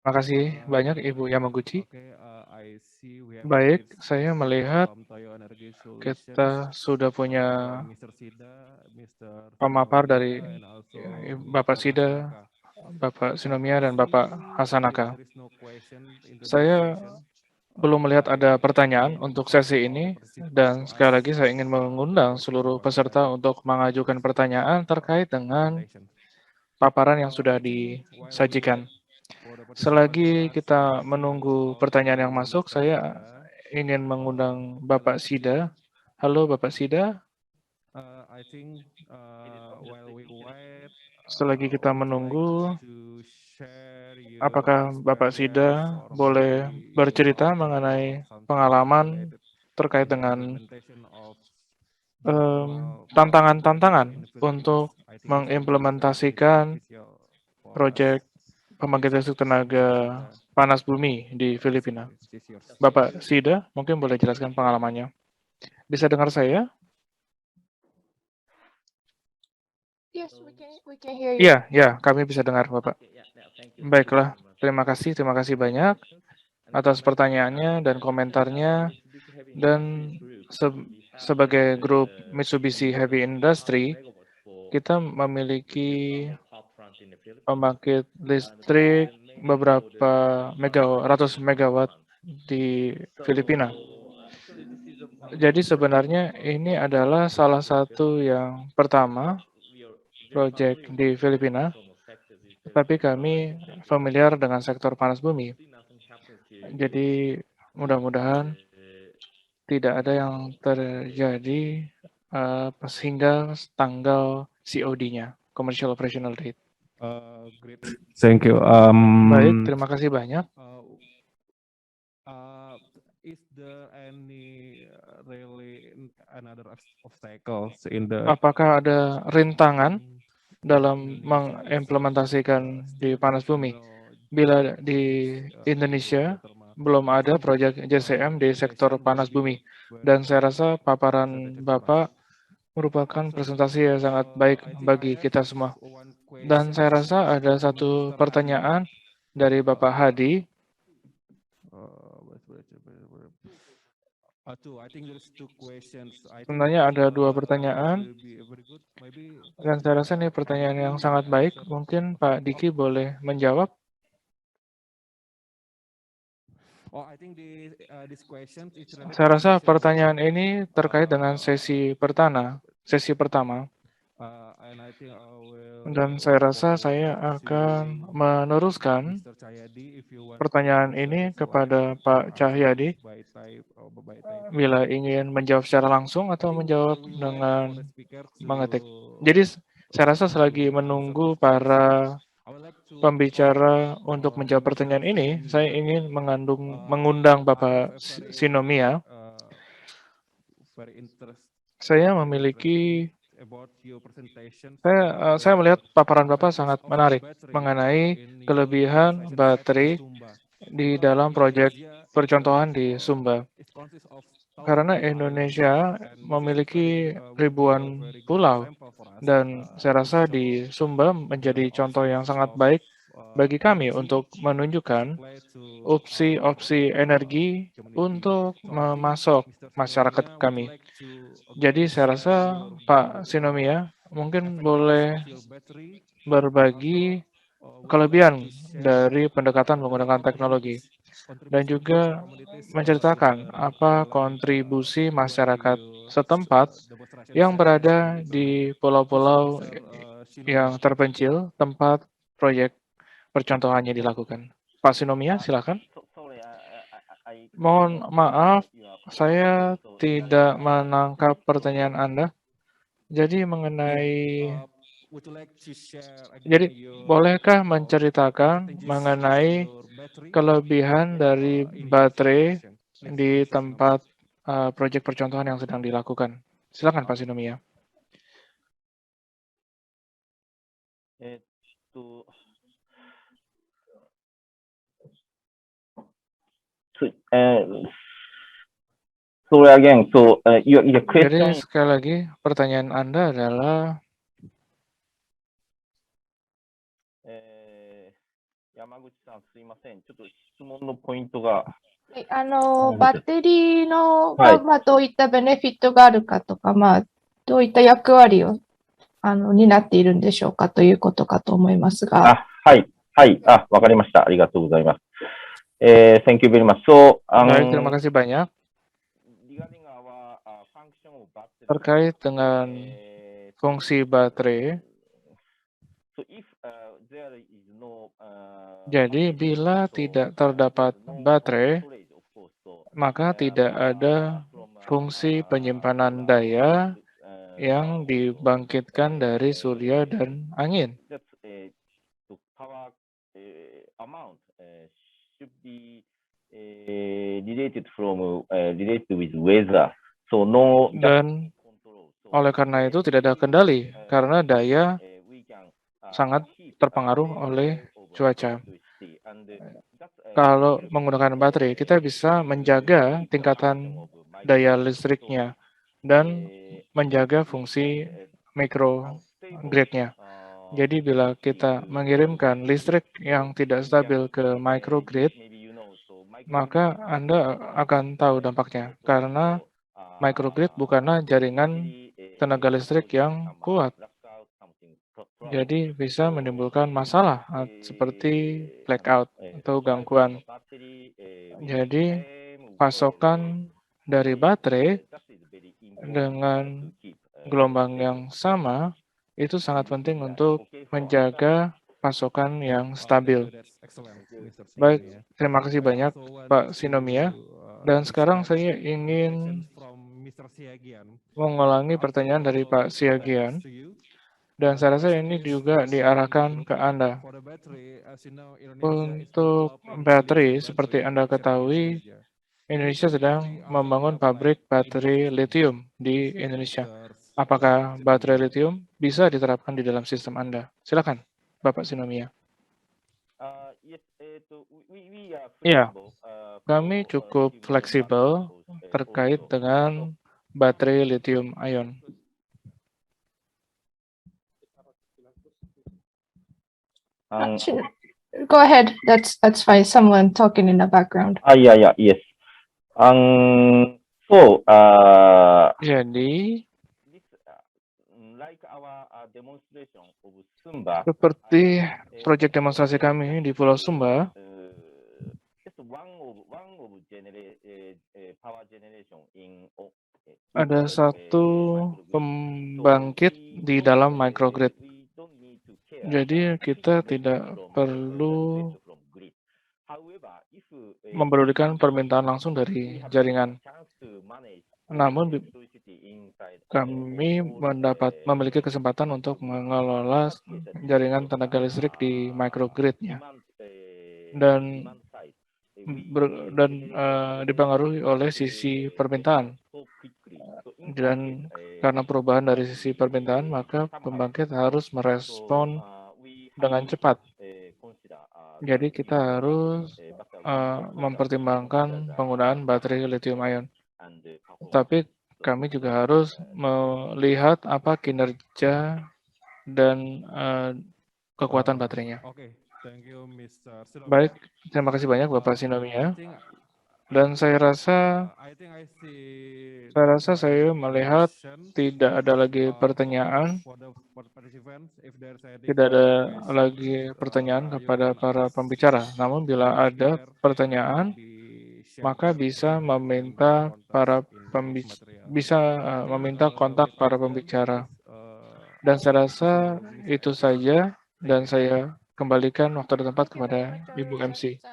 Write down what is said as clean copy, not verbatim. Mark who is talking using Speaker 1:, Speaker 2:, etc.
Speaker 1: Terima kasih banyak Ibu Yamaguchi.
Speaker 2: Okay, I see we have
Speaker 1: Baik,
Speaker 2: Mr.
Speaker 1: saya
Speaker 2: Sida
Speaker 1: melihat
Speaker 2: from Toyo Energy Solutions,
Speaker 1: kita sudah punya
Speaker 2: from Mr. Sida, Mr.
Speaker 1: pemapar dari
Speaker 2: Sinomia, and also
Speaker 1: Bapak
Speaker 2: Mr.
Speaker 1: Sida,
Speaker 2: Hasanaka.
Speaker 1: Bapak
Speaker 2: I
Speaker 1: Sinomia, dan Bapak
Speaker 2: see
Speaker 1: Hasanaka.
Speaker 2: there is no question into this
Speaker 1: Saya
Speaker 2: session.
Speaker 1: belum melihat ada pertanyaan
Speaker 2: I
Speaker 1: untuk
Speaker 2: invite
Speaker 1: sesi
Speaker 2: all the
Speaker 1: ini,
Speaker 2: participants
Speaker 1: dan
Speaker 2: to
Speaker 1: sekali
Speaker 2: ask
Speaker 1: lagi saya ingin mengundang seluruh peserta
Speaker 2: direct
Speaker 1: untuk mengajukan pertanyaan terkait dengan
Speaker 2: presentation.
Speaker 1: paparan yang sudah
Speaker 2: I think while we wait
Speaker 1: disajikan.
Speaker 2: for the participant to
Speaker 1: Selagi
Speaker 2: ask,
Speaker 1: kita
Speaker 2: I invite you
Speaker 1: menunggu
Speaker 2: all
Speaker 1: pertanyaan yang
Speaker 2: to
Speaker 1: masuk,
Speaker 2: Mr.
Speaker 1: saya
Speaker 2: Sida.
Speaker 1: ingin mengundang Bapak
Speaker 2: Hello,
Speaker 1: Sida.
Speaker 2: Sida.
Speaker 1: Halo Bapak Sida,
Speaker 2: I think while we wait,
Speaker 1: selagi kita
Speaker 2: would you like
Speaker 1: menunggu,
Speaker 2: to share your
Speaker 1: apakah Bapak
Speaker 2: experience
Speaker 1: Sida
Speaker 2: or
Speaker 1: boleh
Speaker 2: maybe
Speaker 1: bercerita
Speaker 2: or
Speaker 1: mengenai
Speaker 2: something
Speaker 1: pengalaman
Speaker 2: related
Speaker 1: terkait
Speaker 2: in the
Speaker 1: dengan
Speaker 2: implementation of geothermal power project
Speaker 1: tantangan-tantangan
Speaker 2: in the Philippines?
Speaker 1: untuk
Speaker 2: I think this will be very
Speaker 1: mengimplementasikan
Speaker 2: beneficial for us.
Speaker 1: proyek pembangkit
Speaker 2: Please,
Speaker 1: listrik tenaga
Speaker 2: Mr. Sida,
Speaker 1: panas bumi di Filipina.
Speaker 2: stage is yours.
Speaker 1: Bapak Sida, mungkin boleh jelaskan pengalamannya. Bisa dengar saya?
Speaker 3: Yes, we can hear you.
Speaker 1: Iya, ya, kami bisa dengar Bapak. Baiklah, terima kasih banyak atas pertanyaannya dan komentarnya. Dan sebagai grup Mitsubishi Heavy Industry, kita memiliki pembangkit listrik beberapa ratus megawatt di Filipina. Jadi sebenarnya ini adalah salah satu yang pertama proyek di Filipina, tetapi kami familiar dengan sektor panas bumi. Jadi mudah-mudahan tidak ada yang terjadi sehingga tanggal COD-nya, Commercial Operational Date.
Speaker 2: Great. Thank you.
Speaker 1: Baik, terima kasih banyak.
Speaker 2: Is there any really another obstacles in the
Speaker 1: Apakah ada rintangan dalam
Speaker 2: Indonesia is
Speaker 1: mengimplementasikan di
Speaker 2: still
Speaker 1: panas
Speaker 2: there is
Speaker 1: bumi?
Speaker 2: no
Speaker 1: Bila di
Speaker 2: geothermal
Speaker 1: Indonesia belum ada
Speaker 2: project
Speaker 1: proyek JCM di sektor
Speaker 2: implementation will
Speaker 1: panas
Speaker 2: be
Speaker 1: bumi. Dan saya
Speaker 2: very
Speaker 1: rasa paparan
Speaker 2: advantage for us.
Speaker 1: Bapak merupakan presentasi yang sangat baik
Speaker 2: I think I
Speaker 1: bagi
Speaker 2: have
Speaker 1: kita semua.
Speaker 2: one
Speaker 1: Dan saya
Speaker 2: questions
Speaker 1: rasa ada
Speaker 2: from
Speaker 1: satu
Speaker 2: Mr. Hadi.
Speaker 1: pertanyaan dari Bapak Hadi.
Speaker 2: I think there's two questions. I think
Speaker 1: Sebenarnya ada dua
Speaker 2: this
Speaker 1: pertanyaan,
Speaker 2: will be very good. Maybe
Speaker 1: dan saya rasa ini
Speaker 2: Pak
Speaker 1: pertanyaan yang
Speaker 2: Diki
Speaker 1: sangat baik.
Speaker 2: answer.
Speaker 1: Mungkin Pak Diki boleh menjawab.
Speaker 2: I think this question is related
Speaker 1: Saya
Speaker 2: to
Speaker 1: rasa
Speaker 2: session
Speaker 1: pertanyaan
Speaker 2: one.
Speaker 1: ini terkait dengan sesi pertama.
Speaker 2: And I think I
Speaker 1: Dan
Speaker 2: will
Speaker 1: saya rasa saya
Speaker 2: forward to
Speaker 1: akan meneruskan
Speaker 2: Mr. Chayadi if you want to
Speaker 1: pertanyaan
Speaker 2: answer
Speaker 1: ini
Speaker 2: this one
Speaker 1: kepada
Speaker 2: or
Speaker 1: Pak
Speaker 2: answer
Speaker 1: Cahyadi
Speaker 2: by type or by typing.
Speaker 1: bila ingin menjawab secara langsung
Speaker 2: I
Speaker 1: atau
Speaker 2: think
Speaker 1: menjawab
Speaker 2: while we wait for the
Speaker 1: dengan
Speaker 2: speaker
Speaker 1: mengetik. Jadi saya rasa selagi
Speaker 2: to answer
Speaker 1: menunggu
Speaker 2: this question,
Speaker 1: para
Speaker 2: I would like to invite
Speaker 1: pembicara untuk menjawab
Speaker 2: Mr.
Speaker 1: pertanyaan ini, saya
Speaker 2: Sinomia.
Speaker 1: ingin mengundang
Speaker 2: I have
Speaker 1: Bapak
Speaker 2: a
Speaker 1: Sinomia.
Speaker 2: very interest
Speaker 1: Saya
Speaker 2: very
Speaker 1: memiliki,
Speaker 2: interesting about your presentation
Speaker 1: saya melihat paparan Bapak
Speaker 2: advantage
Speaker 1: sangat
Speaker 2: of
Speaker 1: menarik
Speaker 2: battery
Speaker 1: mengenai
Speaker 2: in your
Speaker 1: kelebihan
Speaker 2: implementation site in
Speaker 1: baterai
Speaker 2: Sumba.
Speaker 1: di
Speaker 2: Because
Speaker 1: dalam proyek
Speaker 2: Indonesia
Speaker 1: percontohan di Sumba.
Speaker 2: it consists of thousands
Speaker 1: Karena
Speaker 2: of islands,
Speaker 1: Indonesia
Speaker 2: and this is
Speaker 1: memiliki
Speaker 2: will be a
Speaker 1: ribuan
Speaker 2: very good
Speaker 1: pulau,
Speaker 2: example for us
Speaker 1: dan saya
Speaker 2: to
Speaker 1: rasa
Speaker 2: show
Speaker 1: di Sumba
Speaker 2: the
Speaker 1: menjadi contoh yang
Speaker 2: options
Speaker 1: sangat
Speaker 2: of
Speaker 1: baik bagi kami
Speaker 2: energy
Speaker 1: untuk menunjukkan
Speaker 2: supply to our
Speaker 1: opsi-opsi energi
Speaker 2: community.
Speaker 1: untuk
Speaker 2: So I think
Speaker 1: memasok
Speaker 2: Mr.
Speaker 1: masyarakat
Speaker 2: Sinomia would
Speaker 1: kami.
Speaker 2: like to
Speaker 1: Jadi
Speaker 2: again
Speaker 1: saya
Speaker 2: share
Speaker 1: rasa
Speaker 2: your
Speaker 1: Pak Sinomia mungkin
Speaker 2: effectiveness
Speaker 1: boleh
Speaker 2: of your battery, and also
Speaker 1: berbagi
Speaker 2: would you like
Speaker 1: kelebihan
Speaker 2: to share
Speaker 1: dari pendekatan
Speaker 2: the
Speaker 1: menggunakan teknologi dan
Speaker 2: contribution of the
Speaker 1: juga
Speaker 2: communities to
Speaker 1: menceritakan
Speaker 2: the
Speaker 1: apa
Speaker 2: island
Speaker 1: kontribusi
Speaker 2: where
Speaker 1: masyarakat
Speaker 2: you
Speaker 1: setempat
Speaker 2: demonstration
Speaker 1: yang
Speaker 2: sessions will
Speaker 1: berada
Speaker 2: be going.
Speaker 1: di
Speaker 2: Please,
Speaker 1: pulau
Speaker 2: Mr.
Speaker 1: yang
Speaker 2: Shinomia.
Speaker 1: terpencil tempat proyek percontohannya dilakukan. Pak Sinomia, silakan. Mohon maaf, saya tidak menangkap pertanyaan Anda. Jadi
Speaker 2: Yeah.
Speaker 1: mengenai,
Speaker 2: Would you like to share again
Speaker 1: jadi
Speaker 2: your
Speaker 1: bolehkah menceritakan
Speaker 2: advantages of
Speaker 1: mengenai
Speaker 2: your battery
Speaker 1: kelebihan dari
Speaker 2: in your
Speaker 1: baterai
Speaker 2: implementation? Please,
Speaker 1: di
Speaker 2: Mr. Shinomia.
Speaker 1: tempat proyek percontohan yang sedang dilakukan? Silakan Pak Sinomia.
Speaker 4: So again, your
Speaker 1: Jadi
Speaker 4: question.
Speaker 1: sekali lagi pertanyaan Anda adalah
Speaker 3: はいバッテリーの
Speaker 4: はい
Speaker 3: が、どういったベネフィットがあるかとか、どういった役割を担っているんでしょうかということかと思いますが。
Speaker 4: はい。わかりました。ありがとうございます。Thank you very much. So,
Speaker 1: Baik, terima kasih banyak. Terkait dengan fungsi baterai, jadi bila tidak terdapat baterai, maka tidak ada fungsi penyimpanan daya yang dibangkitkan dari surya dan angin. Dan oleh karena itu tidak ada kendali, karena daya sangat terpengaruh oleh cuaca. Kalau menggunakan baterai, kita bisa menjaga tingkatan daya listriknya dan menjaga fungsi microgrid-nya. Jadi bila kita mengirimkan listrik yang tidak stabil ke microgrid, maka Anda akan tahu dampaknya, karena microgrid bukanlah jaringan tenaga listrik yang kuat. Jadi bisa menimbulkan masalah seperti blackout atau gangguan. Jadi pasokan dari baterai dengan gelombang yang sama itu sangat penting untuk menjaga pasokan yang stabil. Baik, terima kasih banyak Pak Sinomia. Dan sekarang saya ingin mengulangi pertanyaan dari Pak Siagian. Dan saya rasa ini juga diarahkan ke Anda. Untuk baterai, seperti Anda ketahui, Indonesia sedang membangun pabrik baterai lithium di Indonesia. Apakah baterai lithium bisa diterapkan di dalam sistem Anda? Silakan, Bapak Sinomia. Ya, kami cukup fleksibel terkait dengan baterai lithium ion.
Speaker 3: Go ahead. That's fine. Someone talking in the background.
Speaker 4: Yes. So,
Speaker 1: Jadi, seperti proyek demonstrasi kami di Pulau Sumba, ada satu pembangkit di dalam microgrid. Jadi kita tidak perlu mempedulikan permintaan langsung dari jaringan. Namun kami memiliki kesempatan untuk mengelola jaringan tenaga listrik di microgrid-nya. Dan dipengaruhi oleh sisi permintaan. Dan karena perubahan dari sisi permintaan, maka pembangkit harus merespon dengan cepat. Jadi kita harus mempertimbangkan penggunaan baterai lithium ion. Tapi kami juga harus melihat apa kinerja dan kekuatan baterainya. Baik, terima kasih banyak Bapak Sinomia. Dan saya rasa saya melihat tidak ada lagi pertanyaan. Tidak ada lagi pertanyaan kepada para pembicara. Namun bila ada pertanyaan, maka bisa meminta kontak para pembicara. Dan saya rasa itu saja, dan saya kembalikan waktu dan tempat kepada Ibu MC.